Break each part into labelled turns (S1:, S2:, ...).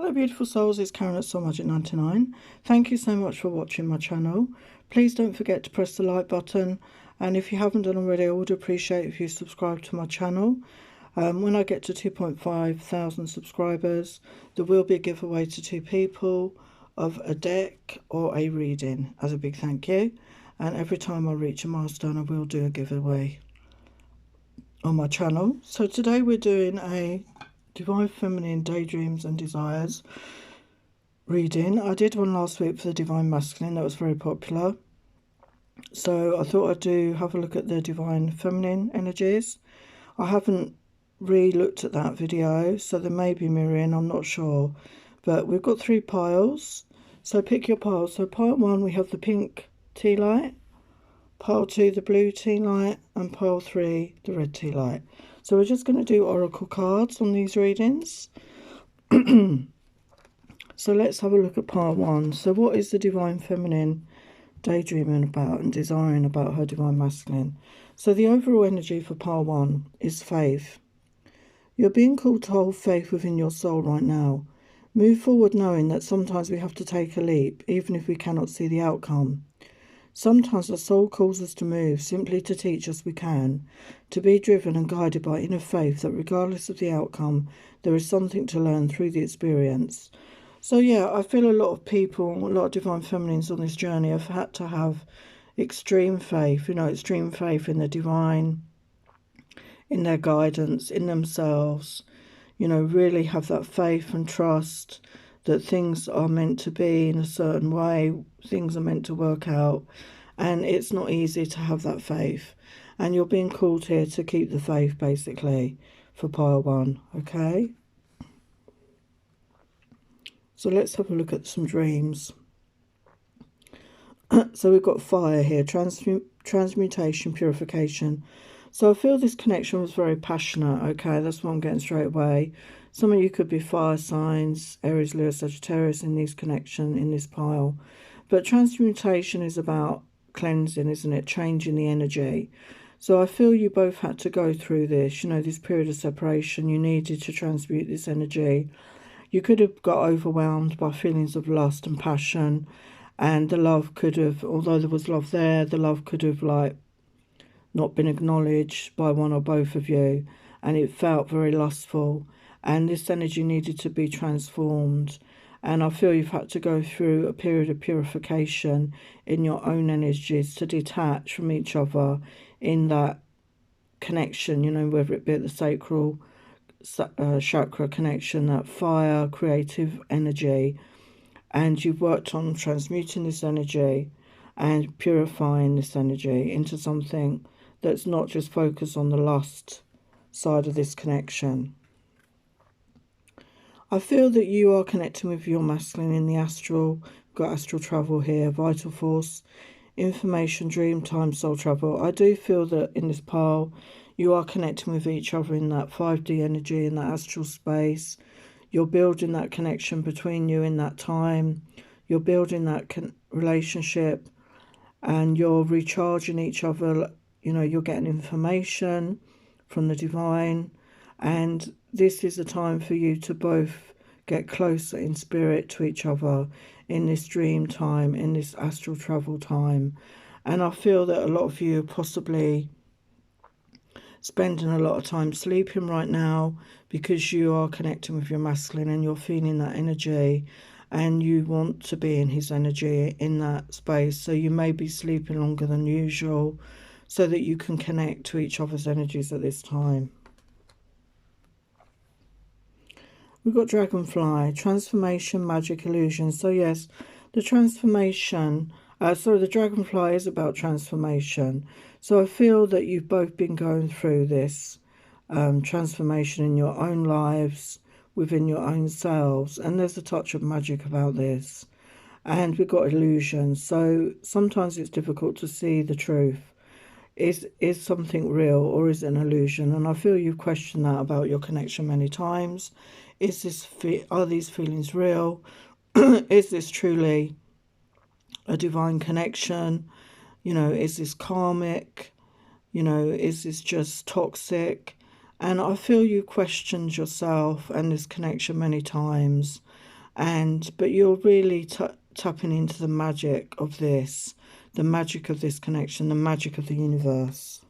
S1: Hello beautiful souls, it's Karen at Soulmates99. Thank you so much for watching my channel. Please don't forget to press the like button, and if you haven't done already, I would appreciate if you subscribe to my channel. When I get to 2.5 thousand subscribers, there will be a giveaway to 2 people of a deck or a reading as a big thank you. And every time I reach a milestone, I will do a giveaway on my channel. So today we're doing a Divine Feminine Daydreams and Desires reading. I did one last week for the Divine Masculine, that was very popular. So I thought I'd have a look at the Divine Feminine energies. I haven't re-looked at that video, so there may be mirroring, I'm not sure. But we've got 3 piles, so pick your pile. So pile 1 we have the pink tea light, pile 2 the blue tea light, and pile 3 the red tea light. So we're just going to do oracle cards on these readings. So let's have a look at pile 1. So what is the Divine Feminine daydreaming about and desiring about her Divine Masculine? So the overall energy for pile 1 is faith. You're being called to hold faith within your soul right now. Move forward knowing that sometimes we have to take a leap, even if we cannot see the outcome. Sometimes the soul calls us to move simply to teach us we can, to be driven and guided by inner faith that regardless of the outcome, there is something to learn through the experience. So yeah, I feel a lot of people, a lot of Divine Feminines on this journey have had to have extreme faith, extreme faith in the divine, in their guidance, in themselves, really have that faith and trust that things are meant to be in a certain way, things are meant to work out, and it's not easy to have that faith. And you're being called here to keep the faith, basically, for pile 1, okay? So let's have a look at some dreams. So we've got fire here, transmutation, purification. So I feel this connection was very passionate, okay? That's what I'm getting straight away. Some of you could be fire signs, Aries, Leo, Sagittarius in this connection, in this pile. But transmutation is about cleansing, isn't it? Changing the energy. So I feel you both had to go through this, this period of separation. You needed to transmute this energy. You could have got overwhelmed by feelings of lust and passion. And the love could have, although there was love there, the love could have not been acknowledged by one or both of you, and it felt very lustful, and this energy needed to be transformed. And I feel you've had to go through a period of purification in your own energies to detach from each other in that connection, whether it be at the sacral chakra connection, that fire creative energy, and you've worked on transmuting this energy and purifying this energy into something that's not just focused on the lust side of this connection. I feel that you are connecting with your masculine in the astral. We've got astral travel here, vital force, information, dream, time, soul travel. I do feel that in this pile, you are connecting with each other in that 5D energy, in that astral space. You're building that connection between you in that time. You're building that relationship, and you're recharging each other. You're getting information from the divine, and this is a time for you to both get closer in spirit to each other in this dream time, in this astral travel time. And I feel that a lot of you are possibly spending a lot of time sleeping right now because you are connecting with your masculine and you're feeling that energy, and you want to be in his energy in that space. So you may be sleeping longer than usual so that you can connect to each other's energies at this time. We've got dragonfly, transformation, magic, illusion. So yes, the transformation, the dragonfly is about transformation. So I feel that you've both been going through this transformation in your own lives, within your own selves, and there's a touch of magic about this. And we've got illusion, so sometimes it's difficult to see the truth. Is something real or is it an illusion? And I feel you've questioned that about your connection many times. Are these feelings real? Is this truly a divine connection? Is this karmic? Is this just toxic? And I feel you questioned yourself and this connection many times. But you're really tapping into the magic of this connection, the magic of the universe.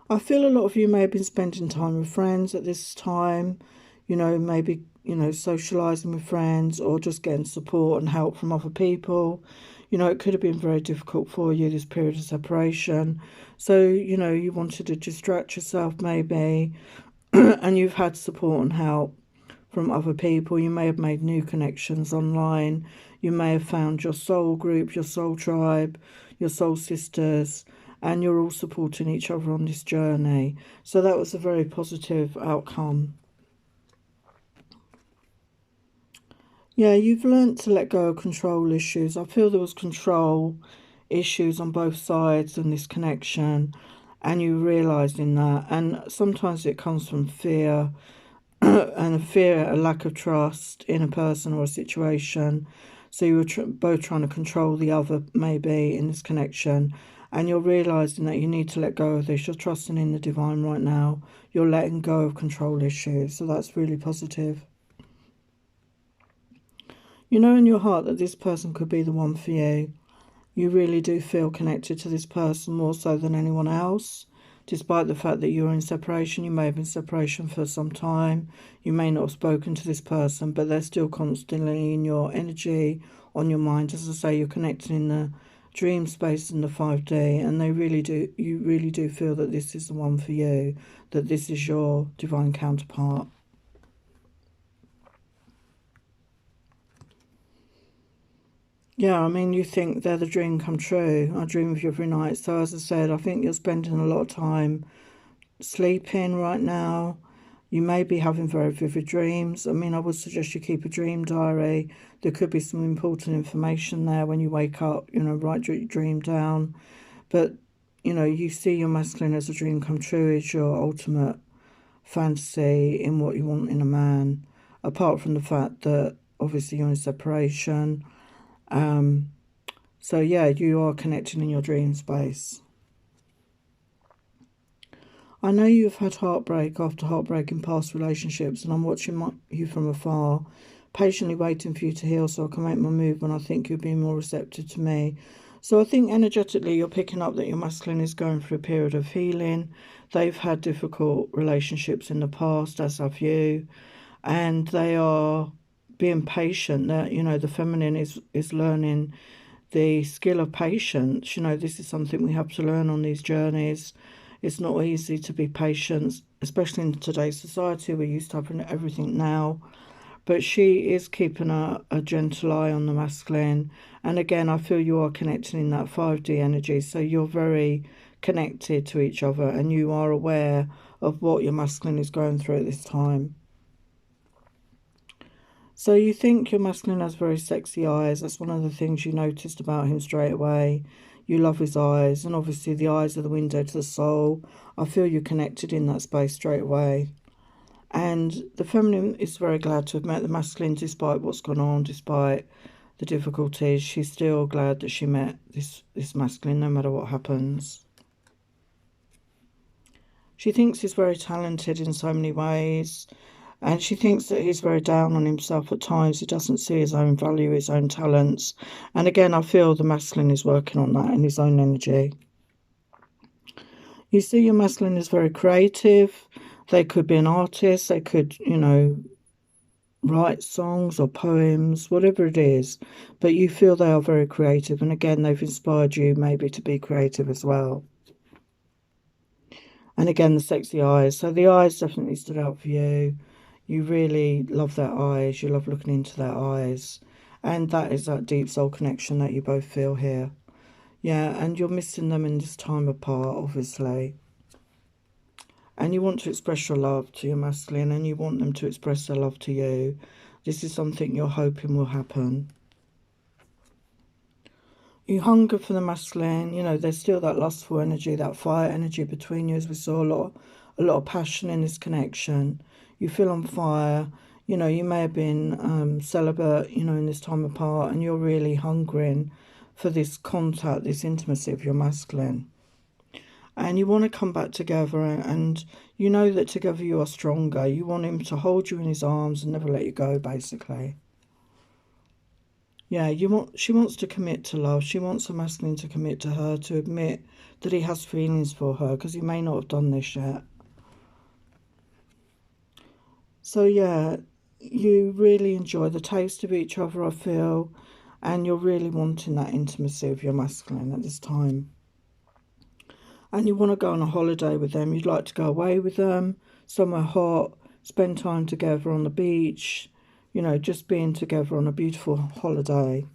S1: I feel a lot of you may have been spending time with friends at this time, maybe, socialising with friends or just getting support and help from other people. It could have been very difficult for you, this period of separation. So, you wanted to distract yourself maybe, and you've had support and help from other people. You may have made new connections online. You may have found your soul group, your soul tribe, your soul sisters, and you're all supporting each other on this journey. So that was a very positive outcome. Yeah, you've learnt to let go of control issues. I feel there was control issues on both sides in this connection, and you realising that. And sometimes it comes from fear, and a lack of trust in a person or a situation. So you were both trying to control the other, maybe, in this connection. And you're realising that you need to let go of this. You're trusting in the divine right now. You're letting go of control issues. So that's really positive. You know in your heart that this person could be the one for you. You really do feel connected to this person more so than anyone else. Despite the fact that you're in separation, you may have been in separation for some time. You may not have spoken to this person, but they're still constantly in your energy, on your mind. As I say, you're connecting in the dream space and the 5D, and you really do feel that this is the one for you, that this is your divine counterpart. Yeah, I mean, you think they're the dream come true. I dream of you every night. So as I said, I think you're spending a lot of time sleeping right now. You may be having very vivid dreams. I mean, I would suggest you keep a dream diary. There could be some important information there when you wake up, write your dream down. But, you see your masculine as a dream come true, is your ultimate fantasy in what you want in a man. Apart from the fact that obviously you're in separation. So yeah, you are connecting in your dream space. I know you've had heartbreak after heartbreak in past relationships, and I'm watching you from afar, patiently waiting for you to heal so I can make my move when I think you'll be more receptive to me. So I think energetically you're picking up that your masculine is going through a period of healing. They've had difficult relationships in the past, as have you, and they are being patient. That the feminine is learning the skill of patience. This is something we have to learn on these journeys. It's not easy to be patient, especially in today's society. We're used to having everything now. But she is keeping a gentle eye on the masculine. And again, I feel you are connecting in that 5D energy. So you're very connected to each other and you are aware of what your masculine is going through at this time. So you think your masculine has very sexy eyes. That's one of the things you noticed about him straight away. You love his eyes, and obviously the eyes are the window to the soul. I feel you connected in that space straight away. And the feminine is very glad to have met the masculine despite what's gone on, despite the difficulties. She's still glad that she met this masculine no matter what happens. She thinks he's very talented in so many ways. And she thinks that he's very down on himself at times. He doesn't see his own value, his own talents. And again, I feel the masculine is working on that in his own energy. You see your masculine is very creative. They could be an artist. They could, write songs or poems, whatever it is. But you feel they are very creative. And again, they've inspired you maybe to be creative as well. And again, the sexy eyes. So the eyes definitely stood out for you. You really love their eyes. You love looking into their eyes. And that is that deep soul connection that you both feel here. Yeah, and you're missing them in this time apart, obviously. And you want to express your love to your masculine and you want them to express their love to you. This is something you're hoping will happen. You hunger for the masculine. There's still that lustful energy, that fire energy between you, as we saw a lot of passion in this connection. You feel on fire. You may have been celibate, in this time apart, and you're really hungering for this contact, this intimacy of your masculine. and you want to come back together, and you know that together you are stronger. You want him to hold you in his arms and never let you go, basically. Yeah, she wants to commit to love. She wants a masculine to commit to her, to admit that he has feelings for her, because he may not have done this yet. So yeah, you really enjoy the taste of each other, I feel, and you're really wanting that intimacy with your masculine at this time. And you want to go on a holiday with them. You'd like to go away with them, somewhere hot, spend time together on the beach, you know, just being together on a beautiful holiday.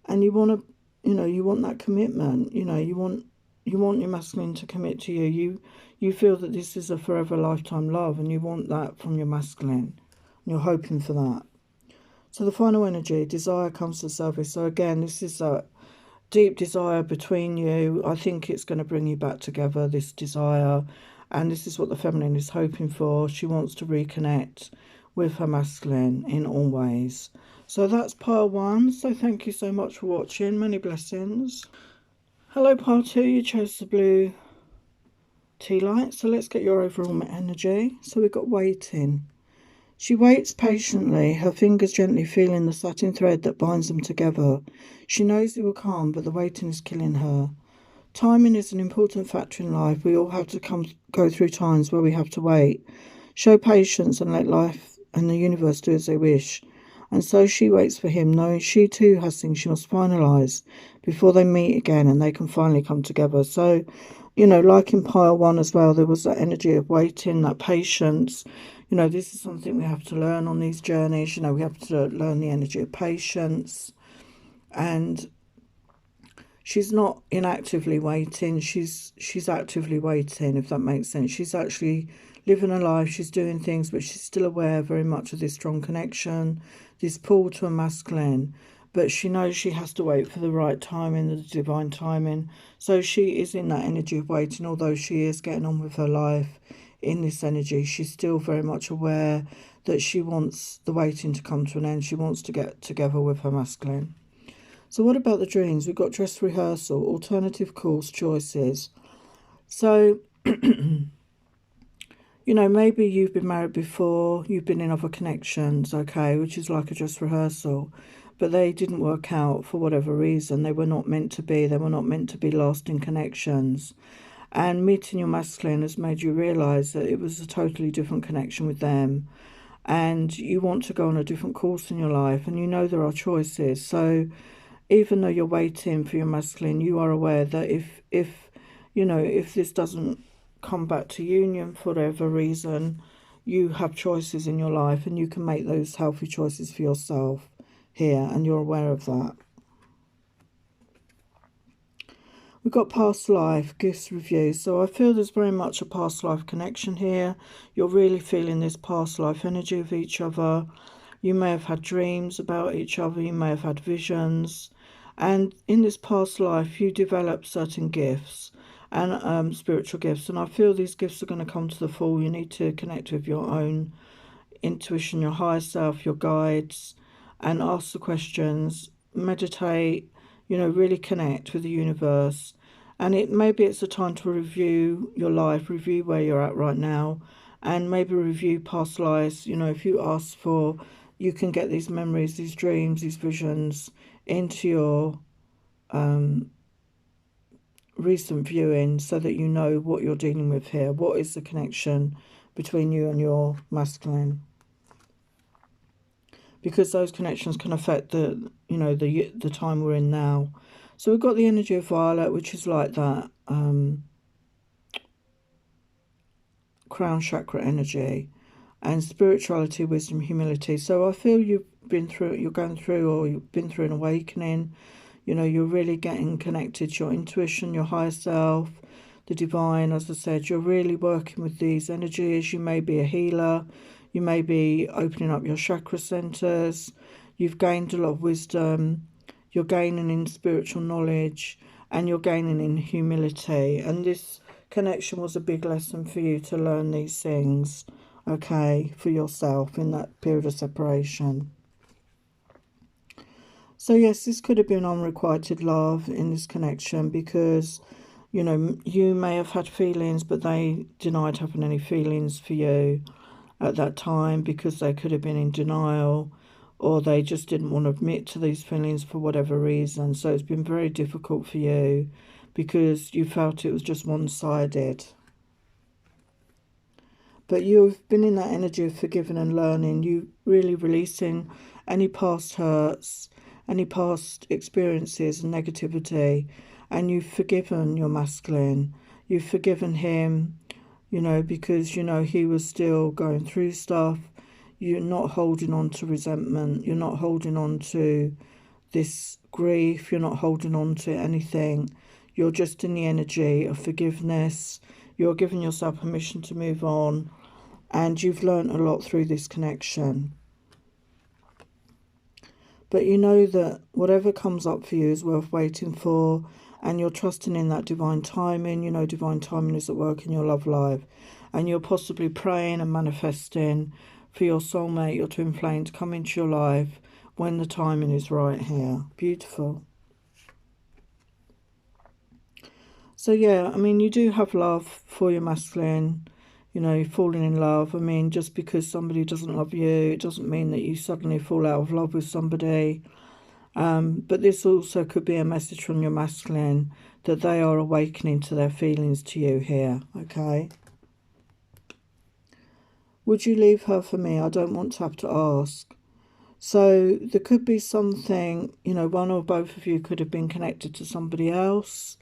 S1: And you want to, you know, you want that commitment. You know, you want your masculine to commit to you. You feel that this is a forever lifetime love, and you want that from your masculine. And you're hoping for that. So the final energy, desire, comes to the surface. So again, this is a deep desire between you. I think it's going to bring you back together, this desire. And this is what the feminine is hoping for. She wants to reconnect with her masculine in all ways. So that's pile 1. So thank you so much for watching. Many blessings. Hello, pile 2. You chose the blue tea light. So let's get your overall energy. So we've got waiting. She waits patiently, her fingers gently feeling the satin thread that binds them together. She knows it will come, but the waiting is killing her. Timing is an important factor in life. We all have to go through times where we have to wait. Show patience and let life and the universe do as they wish. And so she waits for him, knowing she too has things she must finalise before they meet again and they can finally come together. So, you know, like in pile 1 as well, there was that energy of waiting, that patience. You know, this is something we have to learn on these journeys. You know, we have to learn the energy of patience. And she's not inactively waiting. She's actively waiting, if that makes sense. She's actually living her life. She's doing things, but she's still aware very much of this strong connection, this pull to a masculine. But she knows she has to wait for the right timing, the divine timing. So she is in that energy of waiting, although she is getting on with her life in this energy. She's still very much aware that she wants the waiting to come to an end. She wants to get together with her masculine. So what about the dreams? We've got dress rehearsal, alternative course choices. So, you know, maybe you've been married before, you've been in other connections, okay, which is like a dress rehearsal, but they didn't work out for whatever reason. They were not meant to be. They were not meant to be lasting connections. And meeting your masculine has made you realise that it was a totally different connection with them. And you want to go on a different course in your life, and you know there are choices. So even though you're waiting for your masculine, you are aware that if you know, if this doesn't come back to union for whatever reason, you have choices in your life, and you can make those healthy choices for yourself here, and you're aware of that. We've got past life, gifts review. So I feel there's very much a past life connection here. You're really feeling this past life energy of each other. You may have had dreams about each other. You may have had visions. And in this past life, you developed certain gifts and spiritual gifts. And I feel these gifts are going to come to the full. You need to connect with your own intuition, your higher self, your guides, and ask the questions, meditate, you know, really connect with the universe. And maybe it's a time to review your life, review where you're at right now, and maybe review past lives. You know, if you ask for, you can get these memories, these dreams, these visions into your recent viewing, so that you know what you're dealing with here. What is the connection between you and your masculine? Because those connections can affect the, you know, the time we're in now. So we've got the energy of violet, which is like that crown chakra energy, and spirituality, wisdom, humility. So I feel you're going through, or you've been through an awakening. You know, you're really getting connected to your intuition, your higher self, the divine. As I said, you're really working with these energies. You may be a healer. You may be opening up your chakra centers. You've gained a lot of wisdom. You're gaining in spiritual knowledge, and you're gaining in humility. And this connection was a big lesson for you to learn these things, okay, for yourself in that period of separation. So yes, this could have been unrequited love in this connection, because You know, you may have had feelings, but they denied having any feelings for you at that time because they could have been in denial, or they just didn't want to admit to these feelings for whatever reason. So it's been very difficult for you because you felt it was just one-sided. But you've been in that energy of forgiving and learning. You really releasing any past hurts, any past experiences and negativity, and you've forgiven your masculine. You've forgiven him, you know, because you know he was still going through stuff. You're not holding on to resentment. You're not holding on to this grief. You're not holding on to anything. You're just in the energy of forgiveness. You're giving yourself permission to move on. And you've learned a lot through this connection. But you know that whatever comes up for you is worth waiting for. And you're trusting in that divine timing. You know, divine timing is at work in your love life. And you're possibly praying and manifesting for your soulmate, your twin flame, to come into your life when the timing is right here. Beautiful. So yeah, I mean, you do have love for your masculine. You know, you're falling in love. I mean, just because somebody doesn't love you, it doesn't mean that you suddenly fall out of love with somebody. But this also could be a message from your masculine that they are awakening to their feelings to you here, okay? Would you leave her for me? I don't want to have to ask. So there could be something, you know, one or both of you could have been connected to somebody else.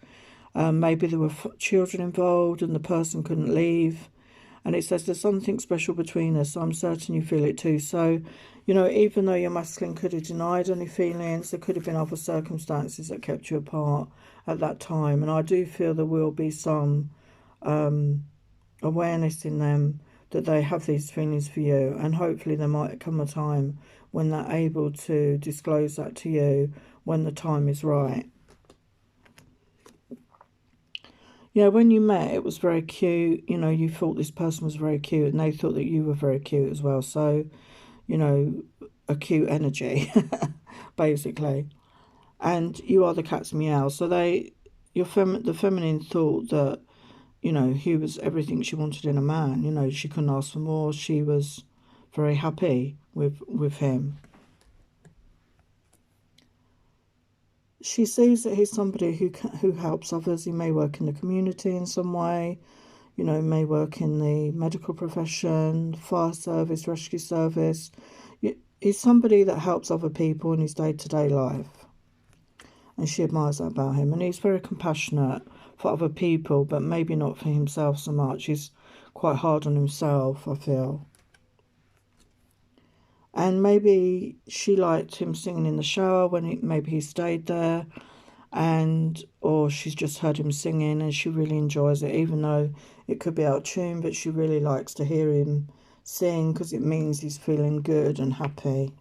S1: Maybe there were children involved and the person couldn't leave. And it says there's something special between us. So I'm certain you feel it too. So, you know, even though your masculine could have denied any feelings, there could have been other circumstances that kept you apart at that time. And I do feel there will be some awareness in them that they have these feelings for you. And hopefully there might come a time when they're able to disclose that to you when the time is right. Yeah, when you met, it was very cute. You know, you thought this person was very cute and they thought that you were very cute as well. So, you know, a cute energy, basically. And you are the cat's meow. So the feminine thought that, you know, he was everything she wanted in a man. You know, she couldn't ask for more. She was very happy with him. She sees that he's somebody who helps others. He may work in the community in some way. You know, may work in the medical profession, fire service, rescue service. He's somebody that helps other people in his day-to-day life. And she admires that about him. And he's very compassionate for other people, but maybe not for himself so much. He's quite hard on himself, I feel. And maybe she liked him singing in the shower when maybe he stayed there. Or she's just heard him singing and she really enjoys it, even though it could be out of tune, but she really likes to hear him sing because it means he's feeling good and happy.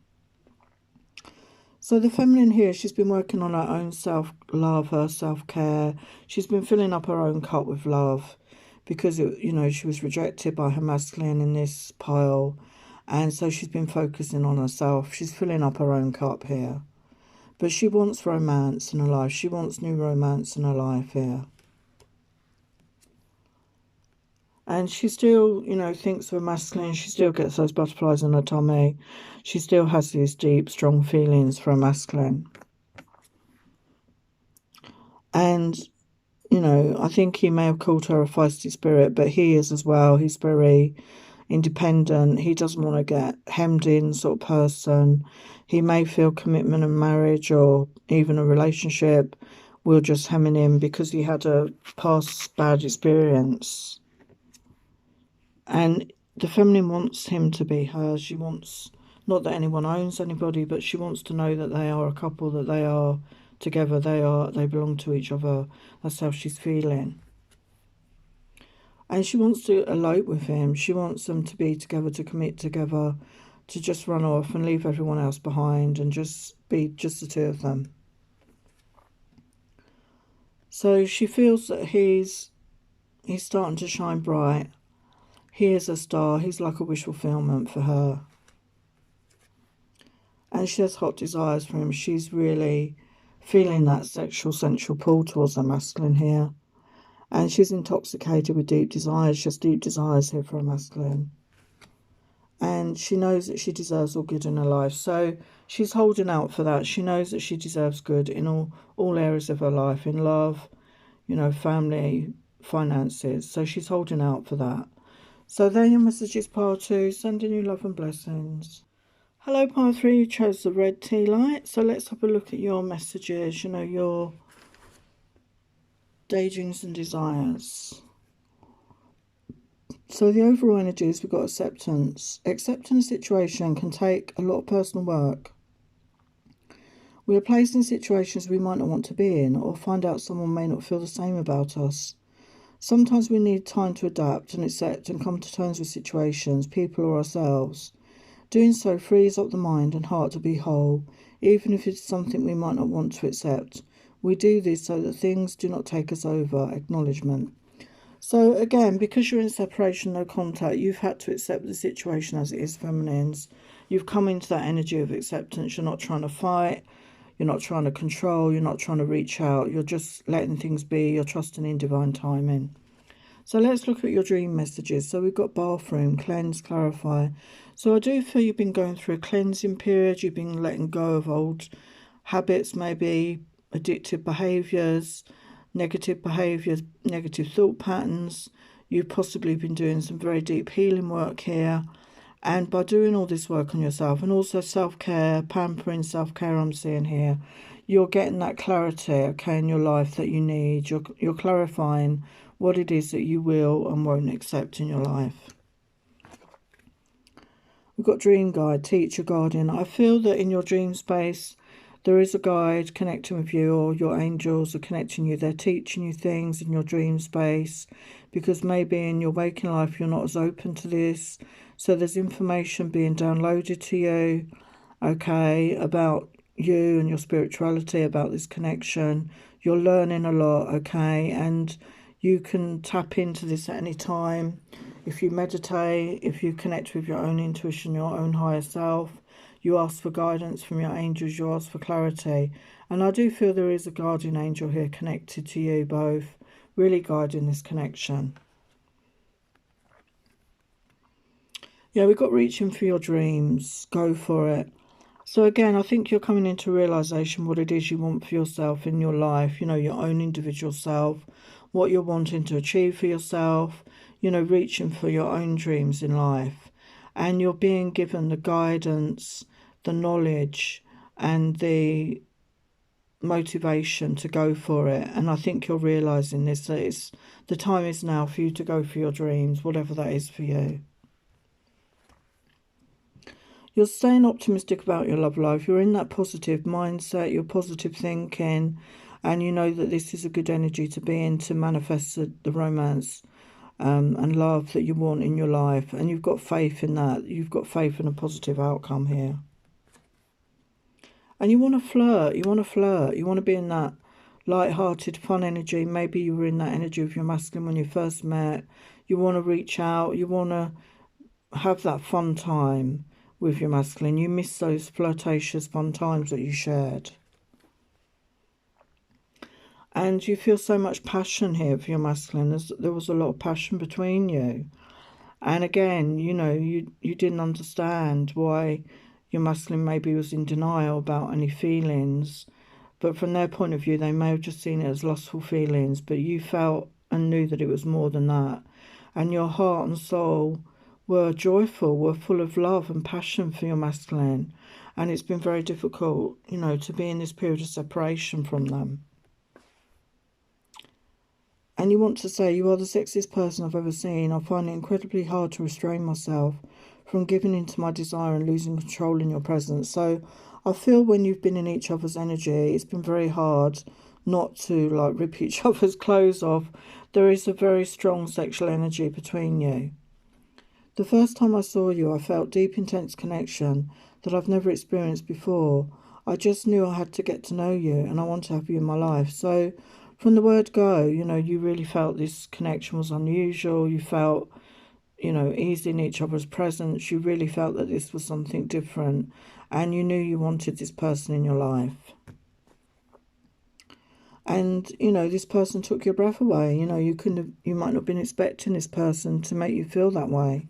S1: So the feminine here, she's been working on her own self-love, her self-care. She's been filling up her own cup with love because, you know, she was rejected by her masculine in this pile. And so she's been focusing on herself. She's filling up her own cup here. But she wants romance in her life. She wants new romance in her life here. And she still, you know, thinks of her masculine. She still gets those butterflies in her tummy. She still has these deep, strong feelings for a masculine. And, you know, I think he may have called her a feisty spirit, but he is as well. He's very independent. He doesn't want to get hemmed in sort of person. He may feel commitment and marriage or even a relationship will just hem him in because he had a past bad experience. And the feminine wants him to be hers. She wants, not that anyone owns anybody, but she wants to know that they are a couple, that they are together, they belong to each other. That's how she's feeling. And she wants to elope with him. She wants them to be together, to commit together, to just run off and leave everyone else behind and just be just the two of them. So she feels that he's starting to shine bright. He is a star. He's like a wish fulfillment for her. And she has hot desires for him. She's really feeling that sexual, sensual pull towards the masculine here. And she's intoxicated with deep desires, just deep desires here for a masculine. And she knows that she deserves all good in her life. So she's holding out for that. She knows that she deserves good in all areas of her life, in love, you know, family, finances. So she's holding out for that. So there are your messages, pile 2. Sending you love and blessings. Hello, pile 3. You chose the red tea light. So let's have a look at your messages, you know, your daydreams and desires. So the overall energy is we've got acceptance. Accepting a situation can take a lot of personal work. We are placed in situations we might not want to be in, or find out someone may not feel the same about us. Sometimes we need time to adapt and accept and come to terms with situations, people or ourselves. Doing so frees up the mind and heart to be whole, even if it's something we might not want to accept. We do this so that things do not take us over. Acknowledgement. So again, because you're in separation, no contact, you've had to accept the situation as it is, feminines. You've come into that energy of acceptance. You're not trying to fight. You're not trying to control. You're not trying to reach out. You're just letting things be. You're trusting in divine timing. So let's look at your dream messages. So we've got bathroom, cleanse, clarify. So I do feel you've been going through a cleansing period. You've been letting go of old habits, maybe addictive behaviours, negative thought patterns. You've possibly been doing some very deep healing work here. And by doing all this work on yourself, and also self-care, pampering, self-care I'm seeing here, you're getting that clarity, okay, in your life that you need. You're clarifying what it is that you will and won't accept in your life. We've got dream guide, teacher, guardian. I feel that in your dream space, there is a guide connecting with you, or your angels are connecting you. They're teaching you things in your dream space, because maybe in your waking life, you're not as open to this. So there's information being downloaded to you, okay, about you and your spirituality, about this connection. You're learning a lot, okay, and you can tap into this at any time. If you meditate, if you connect with your own intuition, your own higher self, you ask for guidance from your angels, you ask for clarity. And I do feel there is a guardian angel here connected to you both, really guiding this connection. Yeah, we've got reaching for your dreams. Go for it. So again, I think you're coming into realization what it is you want for yourself in your life, you know, your own individual self, what you're wanting to achieve for yourself, you know, reaching for your own dreams in life. And you're being given the guidance, the knowledge, and the motivation to go for it. And I think you're realizing this, that the time is now for you to go for your dreams, whatever that is for you. You're staying optimistic about your love life. You're in that positive mindset, you're positive thinking, and you know that this is a good energy to be in to manifest the romance and love that you want in your life. And you've got faith in that. You've got faith in a positive outcome here. And you want to flirt. You want to flirt. You want to be in that light-hearted, fun energy. Maybe you were in that energy of your masculine when you first met. You want to reach out. You want to have that fun time with your masculine. You miss those flirtatious fun times that you shared. And you feel so much passion here for your masculine. There was a lot of passion between you. And again, you know, you didn't understand why your masculine maybe was in denial about any feelings. But from their point of view, they may have just seen it as lustful feelings. But you felt and knew that it was more than that. And your heart and soul were joyful, were full of love and passion for your masculine. And it's been very difficult, you know, to be in this period of separation from them. And you want to say, you are the sexiest person I've ever seen. I find it incredibly hard to restrain myself from giving in to my desire and losing control in your presence. So I feel when you've been in each other's energy, it's been very hard not to like rip each other's clothes off. There is a very strong sexual energy between you. The first time I saw you, I felt deep, intense connection that I've never experienced before. I just knew I had to get to know you and I want to have you in my life. So from the word go, you know, you really felt this connection was unusual. You felt, you know, ease in each other's presence. You really felt that this was something different. And you knew you wanted this person in your life. And, you know, this person took your breath away. You know, you might not have been expecting this person to make you feel that way.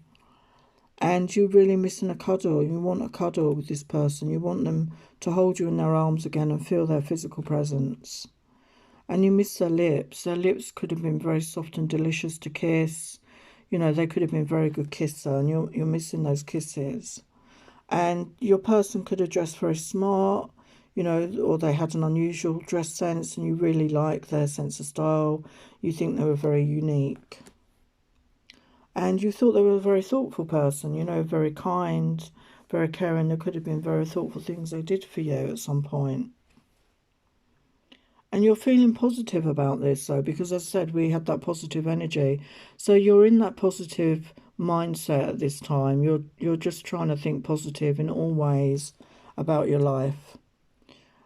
S1: And you're really missing a cuddle. You want a cuddle with this person. You want them to hold you in their arms again and feel their physical presence. And you miss their lips. Their lips could have been very soft and delicious to kiss. You know, they could have been a very good kisser, and you're missing those kisses. And your person could have dressed very smart, you know, or they had an unusual dress sense and you really like their sense of style. You think they were very unique. And you thought they were a very thoughtful person, you know, very kind, very caring. There could have been very thoughtful things they did for you at some point. And you're feeling positive about this, though, because as I said, we had that positive energy. So you're in that positive mindset at this time. You're just trying to think positive in all ways about your life.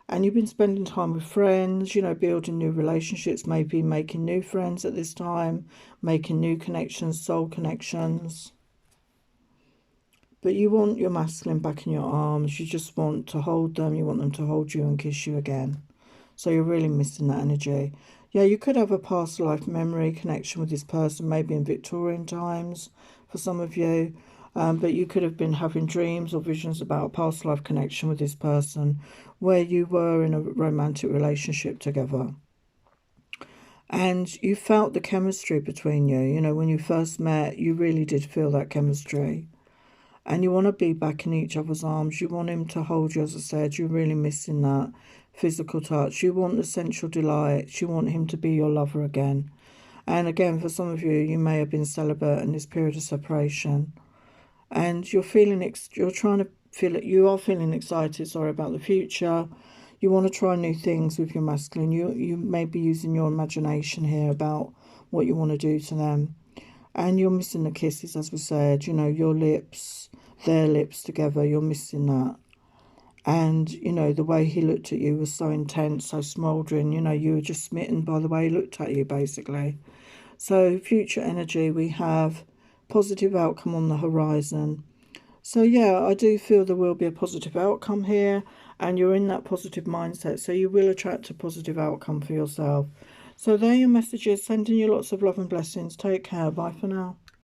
S1: And you've been spending time with friends, you know, building new relationships, maybe making new friends at this time, making new connections, soul connections. But you want your masculine back in your arms. You just want to hold them. You want them to hold you and kiss you again. So you're really missing that energy. Yeah, you could have a past life memory connection with this person, maybe in Victorian times for some of you. But you could have been having dreams or visions about a past life connection with this person where you were in a romantic relationship together. And you felt the chemistry between you. You know, when you first met, you really did feel that chemistry. And you want to be back in each other's arms. You want him to hold you, as I said. You're really missing that physical touch. You want the sensual delight. You want him to be your lover again. And again, for some of you, you may have been celibate in this period of separation. And you're feeling, you're trying to feel it. You are feeling excited, sorry, about the future. You want to try new things with your masculine. You may be using your imagination here about what you want to do to them. And you're missing the kisses, as we said, you know, your lips, their lips together, you're missing that. And, you know, the way he looked at you was so intense, so smouldering, you know, you were just smitten by the way he looked at you, basically. So future energy, we have positive outcome on the horizon. So, yeah, I do feel there will be a positive outcome here, and you're in that positive mindset, so you will attract a positive outcome for yourself. So there are your messages, sending you lots of love and blessings. Take care. Bye for now.